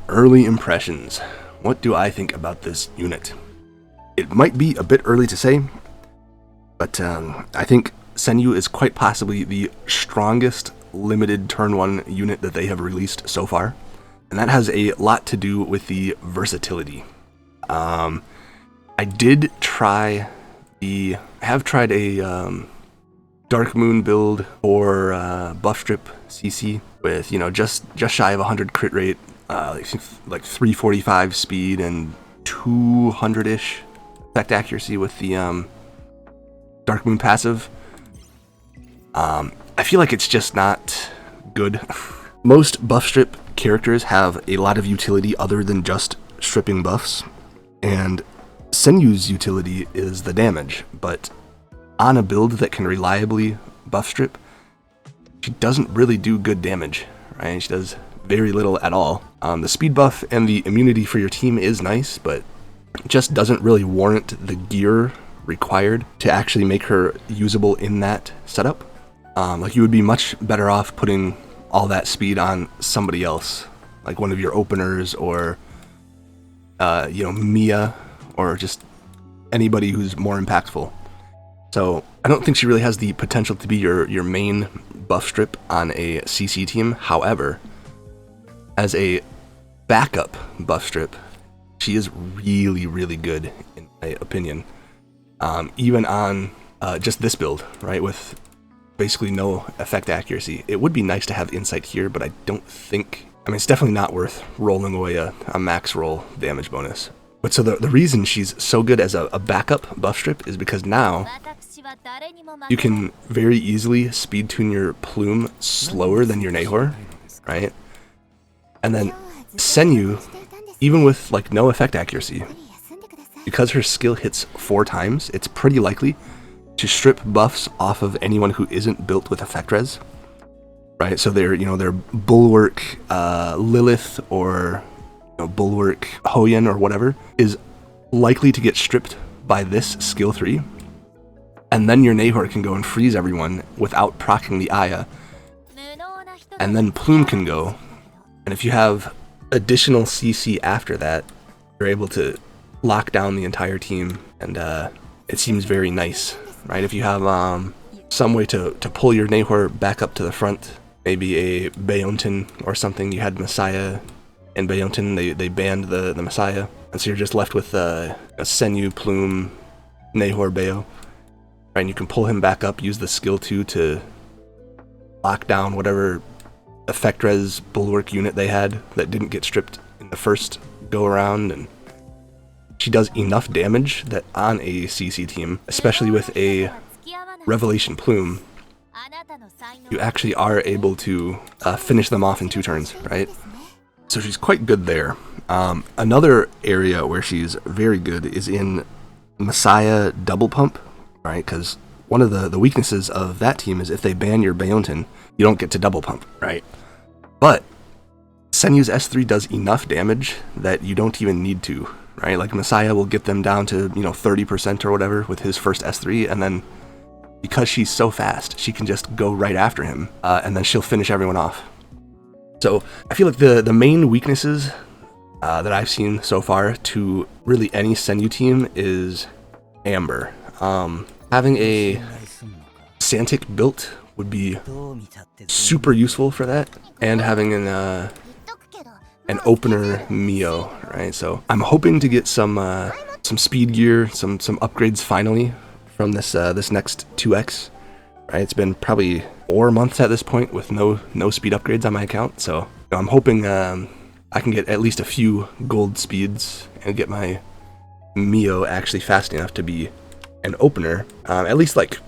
early impressions. What do I think about this unit? It might be a bit early to say, but I think Senyu is quite possibly the strongest limited turn 1 unit that they have released so far, and that has a lot to do with the versatility. I have tried a Dark Moon build or buff strip CC with, just shy of 100 crit rate, like 345 speed and 200-ish effect accuracy with the Dark Moon passive. I feel like it's just not good. Most buff strip characters have a lot of utility other than just stripping buffs, and Senyu's utility is the damage, but on a build that can reliably buff strip, she doesn't really do good damage, right? She does very little at all. The speed buff and the immunity for your team is nice, but it just doesn't really warrant the gear required to actually make her usable in that setup. Like, you would be much better off putting all that speed on somebody else, like one of your openers or, Mia, or just anybody who's more impactful. So I don't think she really has the potential to be your main buff strip on a CC team. However, as a backup buff strip, she is really, really good in my opinion. Even on just this build, right, with basically no effect accuracy. It would be nice to have insight here, but I don't think... it's definitely not worth rolling away a max roll damage bonus. But so the reason she's so good as a backup buff strip is because now you can very easily speed tune your plume slower than your Nahor, right? And then Senyu, even with like no effect accuracy, because her skill hits 4 times, it's pretty likely to strip buffs off of anyone who isn't built with effect res, right? So their Bulwark Lilith or Bulwark Hoyen or whatever is likely to get stripped by this skill 3, and then your Nahor can go and freeze everyone without proccing the Aya, and then Plume can go, and if you have additional CC after that, you're able to lock down the entire team, and it seems very nice, right? If you have some way to pull your Nahor back up to the front, maybe a Beonten or something. You had Messiah and Beonten, they banned the Messiah, and so you're just left with a Senyu, Plume, Nahor, Beo, right? And you can pull him back up, use the skill 2 to lock down whatever effect res Bulwark unit they had that didn't get stripped in the first go around, and she does enough damage that on a CC team, especially with a Revelation Plume, you actually are able to finish them off in 2 turns, right? So she's quite good there. Another area where she's very good is in Messiah Double Pump, right? Because one of the weaknesses of that team is if they ban your Beonten, you don't get to double pump, right? But Senyu's S3 does enough damage that you don't even need to, right? Like Messiah will get them down to 30% or whatever with his first S3, and then because she's so fast, she can just go right after him, and then she'll finish everyone off. So I feel like the main weaknesses that I've seen so far to really any Senyu team is Amber. Having a Santic built would be super useful for that, and having an opener Mio, right? So I'm hoping to get some speed gear, some upgrades finally from this next 2x, right? It's been probably 4 months at this point with no speed upgrades on my account, so I'm hoping I can get at least a few gold speeds and get my Mio actually fast enough to be an opener, at least like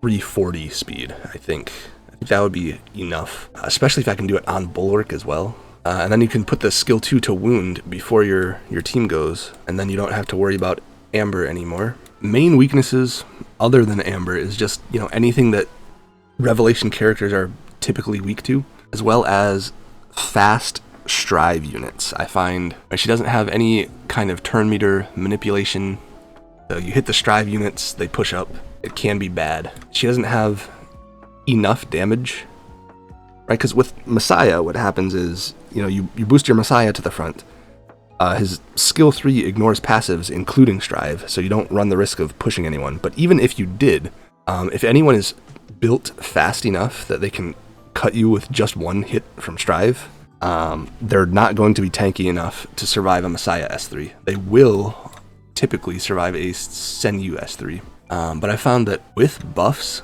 340 speed. I think that would be enough, especially if I can do it on Bulwark as well. And then you can put the skill 2 to wound before your team goes, and then you don't have to worry about Amber anymore. Main weaknesses other than Amber is just, anything that Revelation characters are typically weak to, as well as fast strive units. I find she doesn't have any kind of turn meter manipulation. So you hit the strive units, they push up. It can be bad. She doesn't have enough damage right? Because with Messiah, what happens is, you know, you boost your Messiah to the front. His skill 3 ignores passives, including Strive, so you don't run the risk of pushing anyone. But even if you did, if anyone is built fast enough that they can cut you with just one hit from Strive, they're not going to be tanky enough to survive a Messiah S3. They will typically survive a Senyu S3. But I found that with buffs,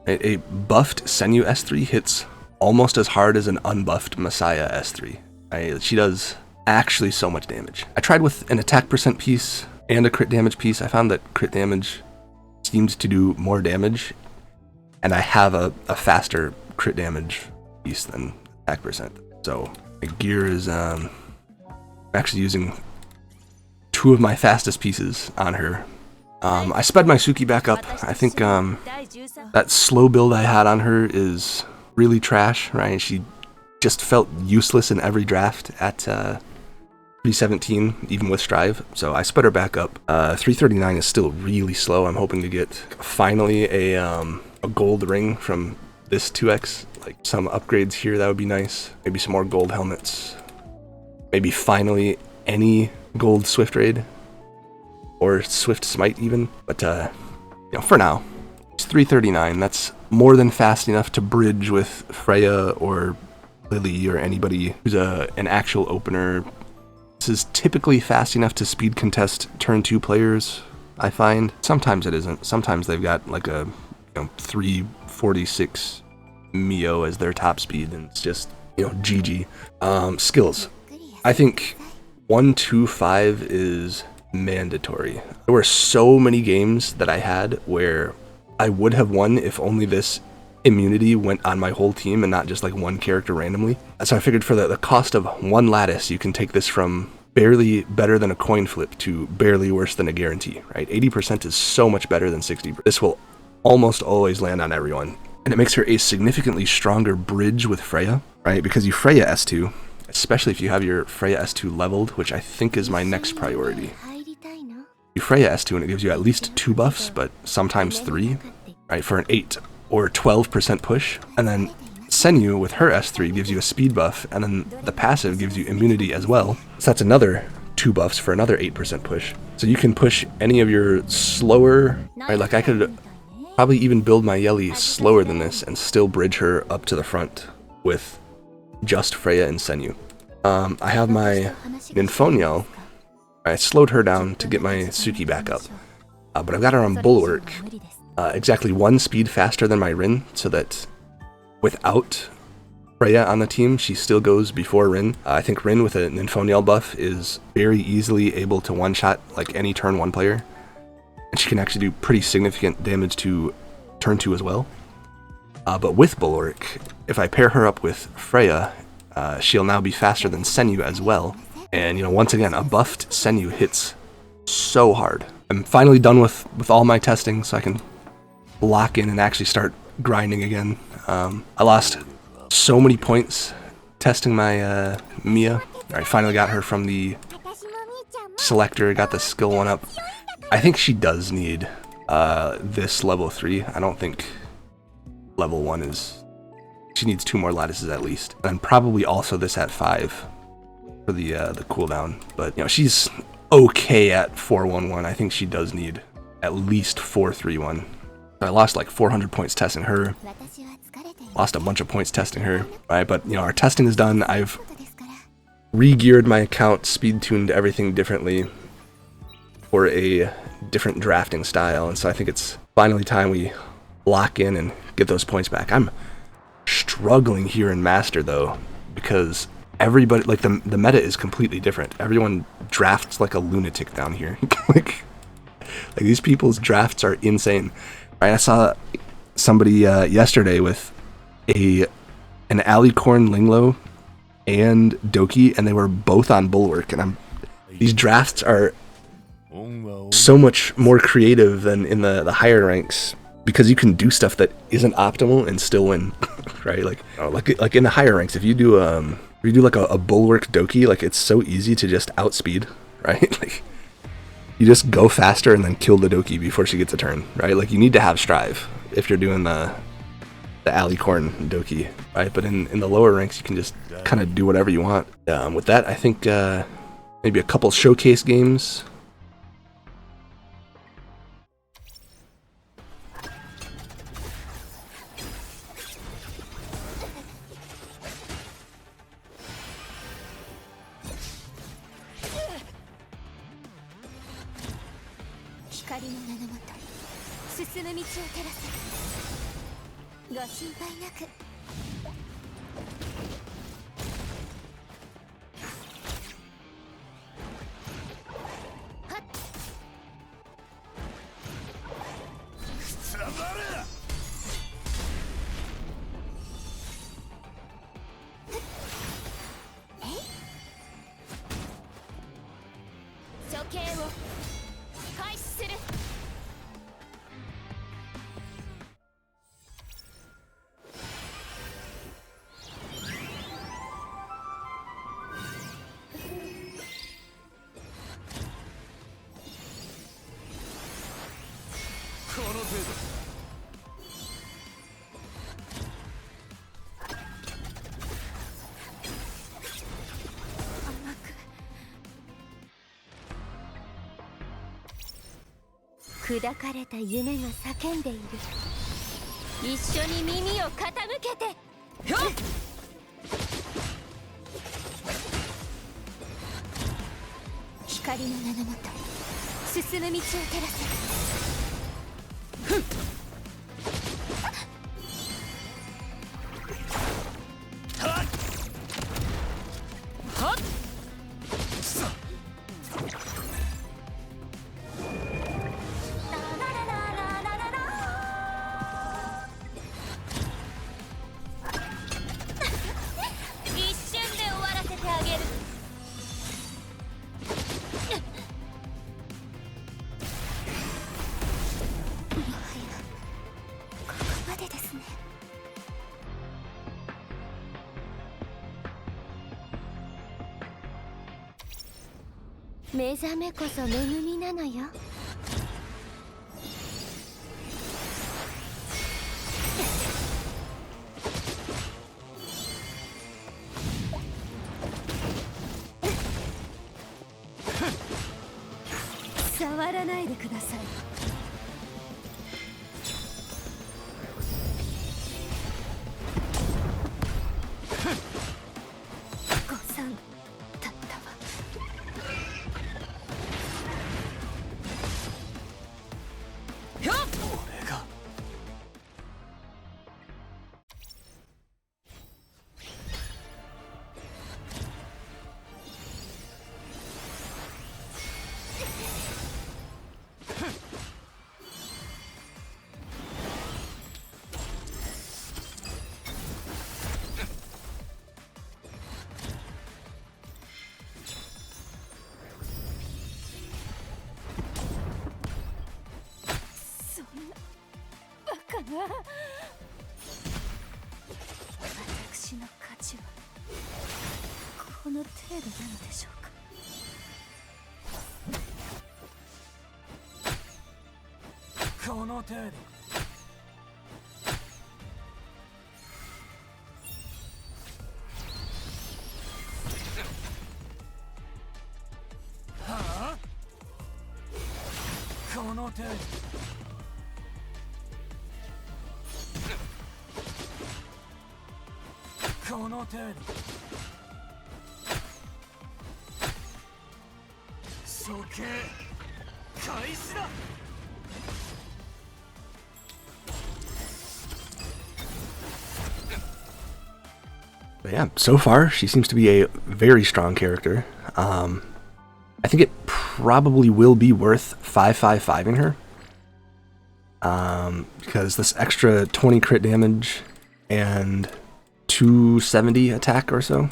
a buffed Senyu S3 hits almost as hard as an unbuffed Messiah S3. She does actually so much damage. I tried with an attack percent piece and a crit damage piece. I found that crit damage seemed to do more damage, and I have a faster crit damage piece than attack percent. So my gear is I'm actually using 2 of my fastest pieces on her. I sped my Suki back up. I think that slow build I had on her is really trash, right? She just felt useless in every draft at 317, even with Strive. So I sped her back up. 339 is still really slow. I'm hoping to get finally a gold ring from this 2x. Like some upgrades here, that would be nice. Maybe some more gold helmets. Maybe finally any gold Swift Raid. Or Swift Smite even. But, you know, for now, it's 339. That's more than fast enough to bridge with Freya or Lily or anybody who's an actual opener. This is typically fast enough to speed contest turn 2 players, I find. Sometimes it isn't. Sometimes they've got like a 346 Mio as their top speed, and it's just, GG. Skills. I think 125 is mandatory. There were so many games that I had where I would have won if only this immunity went on my whole team and not just like one character randomly. So I figured for the cost of 1 lattice, you can take this from barely better than a coin flip to barely worse than a guarantee, right? 80% is so much better than 60%. This will almost always land on everyone. And it makes her a significantly stronger bridge with Freya, right? Because you Freya S2, especially if you have your Freya S2 leveled, which I think is my next priority. You Freya S2 and it gives you at least 2 buffs, but sometimes 3, right? For an 8 or 12% push. And then Senyu with her S3 gives you a speed buff, and then the passive gives you immunity as well. So that's another 2 buffs for another 8% push. So you can push any of your slower, right? Like I could probably even build my Yeli slower than this and still bridge her up to the front with just Freya and Senyu. I have my Nymphoniel. I slowed her down to get my Suki back up, but I've got her on Bulwark, exactly 1 speed faster than my Rin, so that without Freya on the team, she still goes before Rin. I think Rin with a Nymphoniel buff is very easily able to one-shot like any turn 1 player, and she can actually do pretty significant damage to turn 2 as well. But with Bulwark, if I pair her up with Freya, she'll now be faster than Senyu as well. And, once again, a buffed Senyu hits so hard. I'm finally done with all my testing, so I can lock in and actually start grinding again. I lost so many points testing my Mia. I finally got her from the selector, got the skill 1 up. I think she does need this level 3. I don't think level 1 is... She needs 2 more lattices at least. And probably also this at 5 for the cooldown. But, she's okay at 411. I think she does need at least 431. I lost like 400 points testing her. Lost a bunch of points testing her, right? But, our testing is done. I've re-geared my account, speed-tuned everything differently for a different drafting style. And so I think it's finally time we lock in and get those points back. I'm struggling here in Master, though, because everybody, like, the meta is completely different. Everyone drafts like a lunatic down here. like these people's drafts are insane. Right? I saw somebody yesterday with an Alicorn Linglo and Doki, and they were both on Bulwark, and these drafts are so much more creative than in the higher ranks, because you can do stuff that isn't optimal and still win. Right? Like in the higher ranks, if you do like a Bulwark Doki, like, it's so easy to just outspeed, right? Like, you just go faster and then kill the Doki before she gets a turn, right? Like, you need to have Strive if you're doing the the Alicorn Doki, right? But in the lower ranks, you can just kind of do whatever you want. With that, I think maybe a couple showcase games.砕かれた夢が叫んでいる。一緒に耳を傾けて。光の名のもと進む道を照らせ。目覚めこそ恵みなのよ。触らないでください。誤算だったわ。私の価値はこの程度なのでしょうか。この程度。はあ？この程度。この程度。処刑開始だ。But yeah, so far she seems to be a very strong character. I think it probably will be worth 555ing her. Because this extra 20 crit damage and 270 attack or so.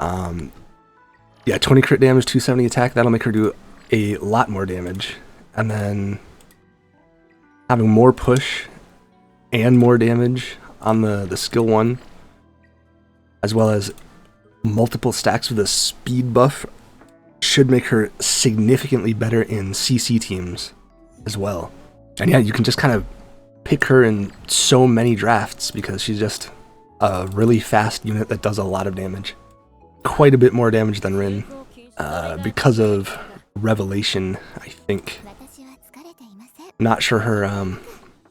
Yeah, 20 crit damage, 270 attack, that'll make her do a lot more damage. And then having more push and more damage on the skill 1, as well as multiple stacks with a speed buff, should make her significantly better in CC teams as well. And yeah, you can just kind of pick her in so many drafts because she's just a really fast unit that does a lot of damage. Quite a bit more damage than Rin because of Revelation, I think. Not sure her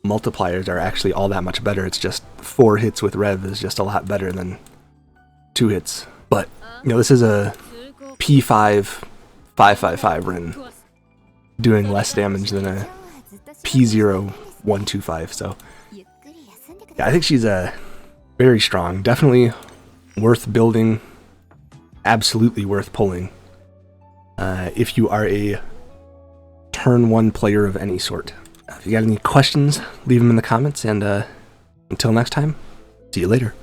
multipliers are actually all that much better. It's just 4 hits with Rev is just a lot better than 2 hits. But, you know, this is a P5 555 Rin doing less damage than a P0 125. So, yeah, I think she's very strong. Definitely worth building. Absolutely worth pulling. If you are a turn 1 player of any sort. If you got any questions, leave them in the comments, and until next time, see you later.